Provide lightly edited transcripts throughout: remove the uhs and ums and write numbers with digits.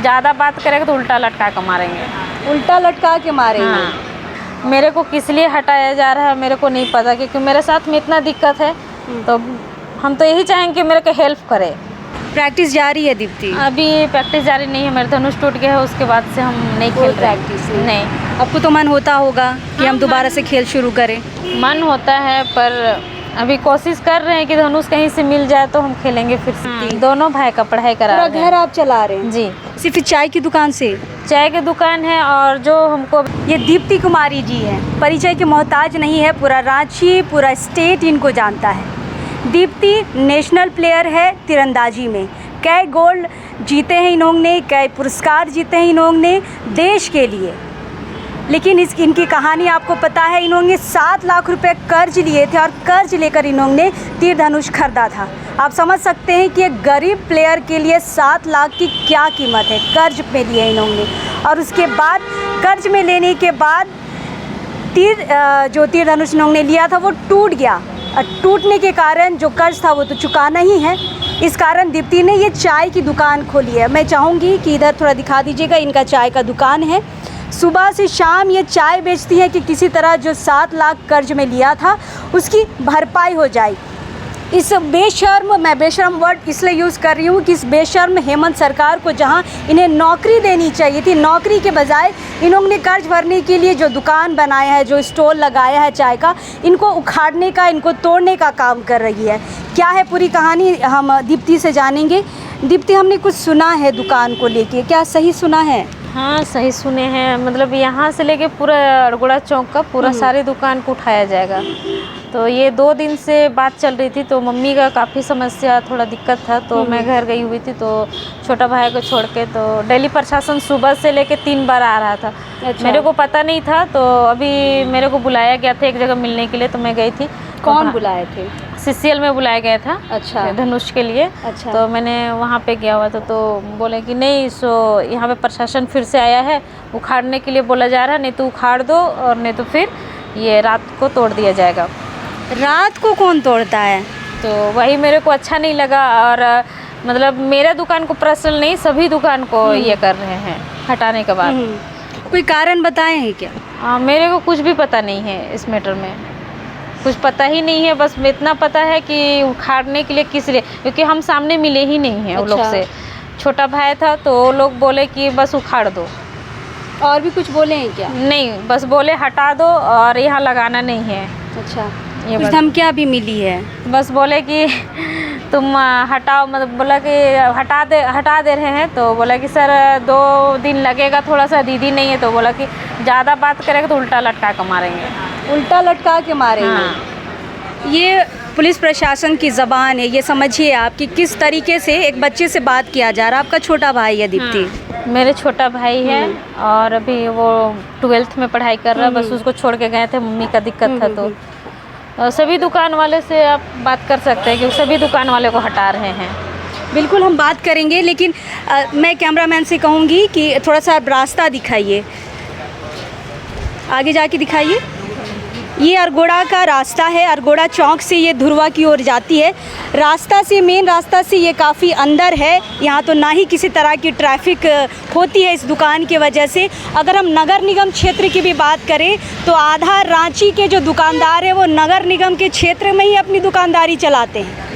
ज़्यादा बात करेगा तो उल्टा लटका के मारेंगे। उल्टा लटका के मारेंगे? हाँ। मेरे को किस लिए हटाया जा रहा है मेरे को नहीं पता, क्योंकि मेरे साथ में इतना दिक्कत है। तो हम तो यही चाहेंगे कि मेरे को हेल्प करे। प्रैक्टिस जारी है दीप्ति? अभी प्रैक्टिस जारी नहीं है, मेरा धनुष टूट गया है, उसके बाद से हम नहीं खेल रहे। प्रैक्टिस नहीं। आपको तो मन होता होगा कि हम दोबारा से खेल शुरू करें? मन होता है, पर अभी कोशिश कर रहे हैं कि धनुष कहीं से मिल जाए तो हम खेलेंगे फिर से। दोनों भाई का पढ़ाई करा रहे हैं। पूरा घर आप चला रहे हैं? जी। सिर्फ चाय की दुकान से? चाय की दुकान है, और जो हमको ये दीप्ति कुमारी जी हैं, परिचय के मोहताज नहीं है। पूरा रांची, पूरा स्टेट इनको जानता है। दीप्ति नेशनल प्लेयर है तीरंदाजी में। कई गोल्ड जीते हैं इन्होंने, कई पुरस्कार जीते हैं इन्होंने देश के लिए। लेकिन इनकी कहानी आपको पता है, इन्होंने 7 लाख रुपए कर्ज लिए थे और कर्ज लेकर इन्होंने तीर धनुष खरीदा था। आप समझ सकते हैं कि एक गरीब प्लेयर के लिए 7 लाख की क्या कीमत है। कर्ज में लिए इन्होंने, और उसके बाद कर्ज में लेने के बाद जो तीर धनुष इन्होंने लिया था वो टूट गया, और टूटने के कारण जो कर्ज था वो तो चुकाना ही है। इस कारण दीप्ति ने ये चाय की दुकान खोली है। मैं चाहूँगी कि इधर थोड़ा दिखा दीजिएगा, इनका चाय का दुकान है। सुबह से शाम ये चाय बेचती है कि किसी तरह जो 7 लाख कर्ज में लिया था उसकी भरपाई हो जाए। इस बेशर्म, मैं बेशर्म वर्ड इसलिए यूज़ कर रही हूँ कि इस बेशर्म हेमंत सरकार को जहाँ इन्हें नौकरी देनी चाहिए थी, नौकरी के बजाय इन्होंने कर्ज भरने के लिए जो दुकान बनाया है, जो स्टॉल लगाया है चाय का, इनको उखाड़ने का, इनको तोड़ने का काम कर रही है। क्या है पूरी कहानी हम दीप्ति से जानेंगे। दीप्ति, हमने कुछ सुना है दुकान को लेके, क्या सही सुना है? हाँ, सही सुने हैं। मतलब यहाँ से लेके पूरा अड़गोड़ा चौक का पूरा सारी दुकान को उठाया जाएगा। तो ये 2 दिन से बात चल रही थी, तो मम्मी का काफ़ी समस्या, थोड़ा दिक्कत था, तो मैं घर गई हुई थी। तो छोटा भाई को छोड़ के तो दिल्ली प्रशासन सुबह से लेके 3 बार आ रहा था। अच्छा। मेरे को पता नहीं था, तो अभी मेरे को बुलाया गया था एक जगह मिलने के लिए, तो मैं गई थी। कौन बुलाए थे? CCL में बुलाया गया था। अच्छा। धनुष के लिए। अच्छा। तो मैंने वहाँ पे गया हुआ था, तो बोले कि नहीं, सो यहाँ पे प्रशासन फिर से आया है, उखाड़ने के लिए बोला जा रहा है, नहीं तो उखाड़ दो, और नहीं तो फिर ये रात को तोड़ दिया जाएगा। रात को कौन तोड़ता है? तो वही मेरे को अच्छा नहीं लगा, और मतलब मेरे दुकान को पर्सनल नहीं, सभी दुकान को ये कर रहे हैं हटाने के बाद। कोई कारण बताए हैं क्या? मेरे को कुछ भी पता नहीं है इस मैटर में, कुछ पता ही नहीं है। बस इतना पता है कि उखाड़ने के लिए किस लिए, क्योंकि हम सामने मिले ही नहीं हैं। वो लोग से छोटा भाई था, तो वो लोग बोले कि बस उखाड़ दो। और भी कुछ बोले हैं क्या? नहीं, बस बोले हटा दो और यहाँ लगाना नहीं है। अच्छा, ये कुछ धमकियाँ भी मिली है? बस बोले कि तुम हटाओ, मतलब बोला कि हटा दे रहे हैं। तो बोला कि सर 2 दिन लगेगा, थोड़ा सा दीदी नहीं है, तो बोला कि ज़्यादा बात करेगा तो उल्टा लटका के मारेंगे। उल्टा लटका के मारेंगे? हाँ। ये पुलिस प्रशासन की ज़बान है, ये समझिए आप कि किस तरीके से एक बच्चे से बात किया जा रहा है। आपका छोटा भाई है दीप्ति? हाँ, मेरे छोटा भाई है, और अभी वो 12th में पढ़ाई कर रहा है। बस उसको छोड़ के गए थे, मम्मी का दिक्कत था। तो सभी दुकान वाले से आप बात कर सकते हैं, क्योंकि सभी दुकान वाले को हटा रहे हैं। बिल्कुल हम बात करेंगे, लेकिन मैं कैमरामैन से कहूँगी कि थोड़ा सा रास्ता दिखाइए, आगे जाके दिखाइए। ये अरगोड़ा का रास्ता है, अरगोड़ा चौक से ये धुरवा की ओर जाती है। रास्ता से, मेन रास्ता से ये काफ़ी अंदर है। यहाँ तो ना ही किसी तरह की ट्रैफिक होती है इस दुकान की वजह से। अगर हम नगर निगम क्षेत्र की भी बात करें तो आधा रांची के जो दुकानदार हैं वो नगर निगम के क्षेत्र में ही अपनी दुकानदारी चलाते हैं।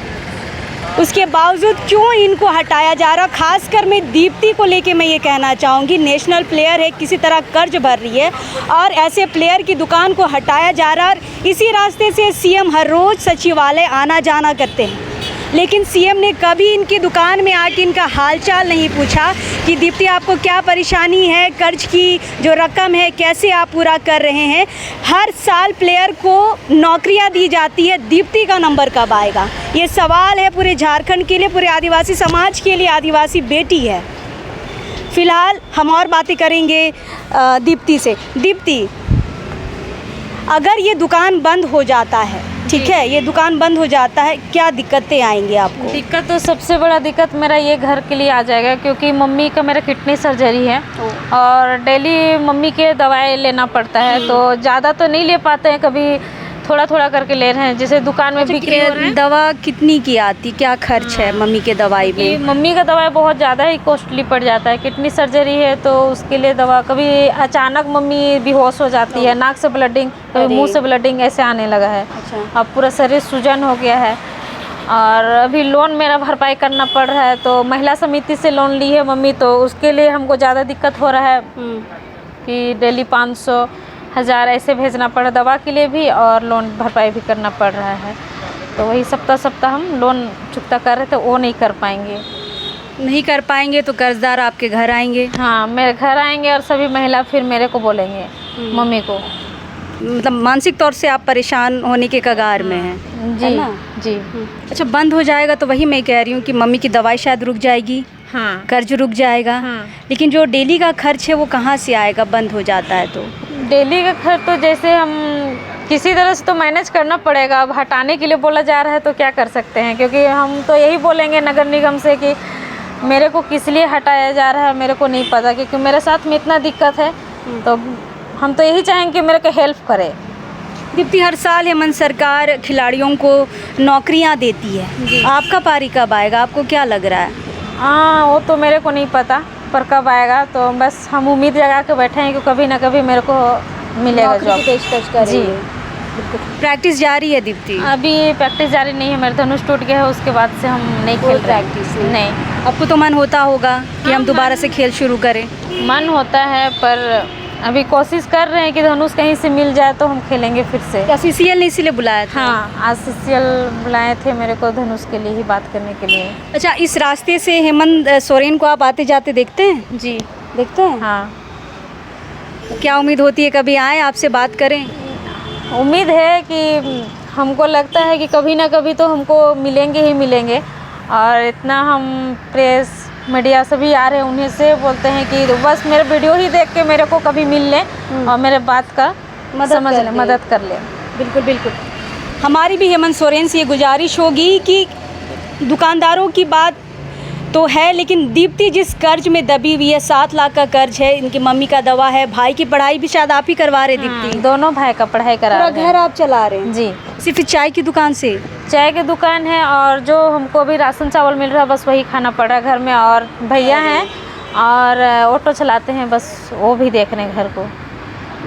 उसके बावजूद क्यों इनको हटाया जा रहा? खासकर मैं दीप्ति को लेके मैं ये कहना चाहूँगी, नेशनल प्लेयर है, किसी तरह कर्ज भर रही है, और ऐसे प्लेयर की दुकान को हटाया जा रहा। इसी रास्ते से सीएम हर रोज़ सचिवालय आना जाना करते हैं, लेकिन सीएम ने कभी इनकी दुकान में आके इनका हालचाल नहीं पूछा कि दीप्ति आपको क्या परेशानी है, कर्ज की जो रकम है कैसे आप पूरा कर रहे हैं। हर साल प्लेयर को नौकरियां दी जाती है, दीप्ति का नंबर कब आएगा? ये सवाल है पूरे झारखंड के लिए, पूरे आदिवासी समाज के लिए। आदिवासी बेटी है। फ़िलहाल हम और बातें करेंगे दीप्ति से। दीप्ति, अगर ये दुकान बंद हो जाता है, ठीक है, ये दुकान बंद हो जाता है, क्या दिक्कतें आएंगी आपको? दिक्कत तो सबसे बड़ा दिक्कत मेरा ये घर के लिए आ जाएगा, क्योंकि मम्मी का मेरा किडनी सर्जरी है, और डेली मम्मी के दवाई लेना पड़ता है। तो ज़्यादा तो नहीं ले पाते हैं, कभी थोड़ा थोड़ा करके ले रहे हैं, जैसे दुकान में बिक्री हो रहा है। दवा कितनी की आती, क्या खर्च है मम्मी के दवाई कि में? मम्मी का दवाई बहुत ज़्यादा ही कॉस्टली पड़ जाता है। किडनी सर्जरी है तो उसके लिए दवा, कभी अचानक मम्मी बेहोश हो जाती है, नाक से ब्लडिंग, कभी मुंह से ब्लडिंग ऐसे आने लगा है। अच्छा। अब पूरा शरीर सूजन हो गया है और अभी लोन मेरा भरपाई करना पड़ रहा है। तो महिला समिति से लोन ली है मम्मी, तो उसके लिए हमको ज़्यादा दिक्कत हो रहा है कि डेली 500 1000 ऐसे भेजना पड़ रहा है दवा के लिए भी, और लोन भरपाई भी करना पड़ रहा है। तो वही सप्ताह हम लोन चुकता कर रहे थे, वो नहीं कर पाएंगे। नहीं कर पाएंगे तो कर्जदार आपके घर आएंगे? हाँ, मेरे घर आएंगे और सभी महिला फिर मेरे को बोलेंगे, मम्मी को। मतलब मानसिक तौर से आप परेशान होने के कगार में हैं? जी है ना? जी। अच्छा, बंद हो जाएगा तो वही मैं कह रही हूँ कि मम्मी की दवाई शायद रुक जाएगी, हाँ, कर्ज रुक जाएगा। हाँ। लेकिन जो डेली का खर्च है वो कहाँ से आएगा बंद हो जाता है तो? डेली का खर्च तो जैसे हम किसी तरह से तो मैनेज करना पड़ेगा। अब हटाने के लिए बोला जा रहा है तो क्या कर सकते हैं, क्योंकि हम तो यही बोलेंगे नगर निगम से कि मेरे को किस लिए हटाया जा रहा है मेरे को नहीं पता, क्योंकि मेरे साथ में इतना दिक्कत है। तो हम तो यही चाहेंगे कि मेरे को हेल्प करे। दीप्ति, हर साल हेमंत सरकार खिलाड़ियों को नौकरियां देती है, आपका पारी कब आएगा, आपको क्या लग रहा है? हाँ, वो तो मेरे को नहीं पता पर कब आएगा। तो बस हम उम्मीद लगा के बैठे हैं कि कभी ना कभी मेरे को मिलेगा नौकरी जॉब। की पेशकश करेंगे। प्रैक्टिस जारी है दीप्ति? अभी प्रैक्टिस जारी नहीं है, मेरा धनुष टूट गया है, उसके बाद से हम नहीं खेल रहे। प्रैक्टिस नहीं। आपको तो मन होता होगा कि हम दोबारा से खेल शुरू करें? मन होता है पर अभी कोशिश कर रहे हैं कि धनुष कहीं से मिल जाए तो हम खेलेंगे फिर से। क्या CCL ने इसीलिए बुलाया था? हाँ, आज CCL बुलाए थे मेरे को धनुष के लिए ही बात करने के लिए। अच्छा, इस रास्ते से हेमंत सोरेन को आप आते जाते देखते हैं? जी, देखते हैं। हाँ। क्या उम्मीद होती है कभी आए आपसे बात करें? उम्मीद है कि हमको लगता है कि कभी ना कभी तो हमको मिलेंगे ही मिलेंगे। और इतना हम प्रेस मीडिया सभी आ रहे हैं, उन्हें से बोलते हैं कि बस मेरे वीडियो ही देख के मेरे को कभी मिल ले और मेरे बात का मदद कर ले। बिल्कुल बिल्कुल। हमारी भी हेमंत सोरेन से ये गुजारिश होगी कि दुकानदारों की बात तो है, लेकिन दीप्ति जिस कर्ज में दबी हुई है, 7 लाख का कर्ज है, इनकी मम्मी का दवा है, भाई की पढ़ाई भी शायद आप ही करवा रहे दीप्ति? दोनों भाई का पढ़ाई करा रहे हैं। पूरा घर आप चला रहे हैं? जी। सिर्फ चाय की दुकान से? चाय की दुकान है और जो हमको भी राशन चावल मिल रहा है बस वही खाना पड़ रहा है घर में। और भैया हैं और ऑटो चलाते हैं, बस वो भी देख रहे हैं घर को,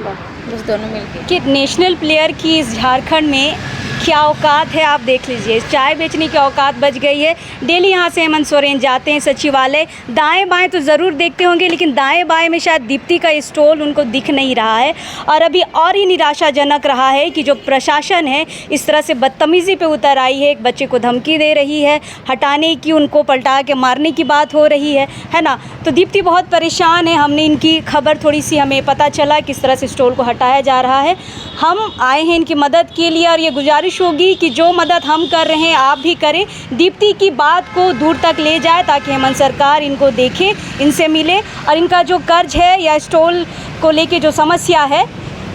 बस दोनों मिलके। कि नेशनल प्लेयर की इस झारखंड में क्या औकात है आप देख लीजिए। चाय बेचने की औकात बच गई है। डेली यहाँ से हेमंत सोरेन जाते हैं सचिवालय, दाएं बाएं तो ज़रूर देखते होंगे, लेकिन दाएं बाएं में शायद दीप्ति का स्टॉल उनको दिख नहीं रहा है। और अभी और ही निराशाजनक रहा है कि जो प्रशासन है इस तरह से बदतमीज़ी पे उतर आई है। एक बच्चे को धमकी दे रही है हटाने की, उनको पलटा के मारने की बात हो रही है ना। तो दीप्ति बहुत परेशान है। हमने इनकी खबर थोड़ी सी हमें पता चला किस तरह से स्टॉल को हटाया जा रहा है। हम आए हैं इनकी मदद के लिए और ये गुजारिश होगी कि जो मदद हम कर रहे हैं आप भी करें, दीप्ति की बात को दूर तक ले जाए ताकि हेमंत सरकार इनको देखे, इनसे मिले और इनका जो कर्ज है या स्टॉल को लेके जो समस्या है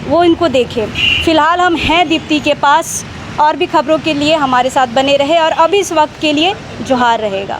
वो इनको देखे। फ़िलहाल हम हैं दीप्ति के पास। और भी खबरों के लिए हमारे साथ बने रहे और अब इस वक्त के लिए जोहार रहेगा।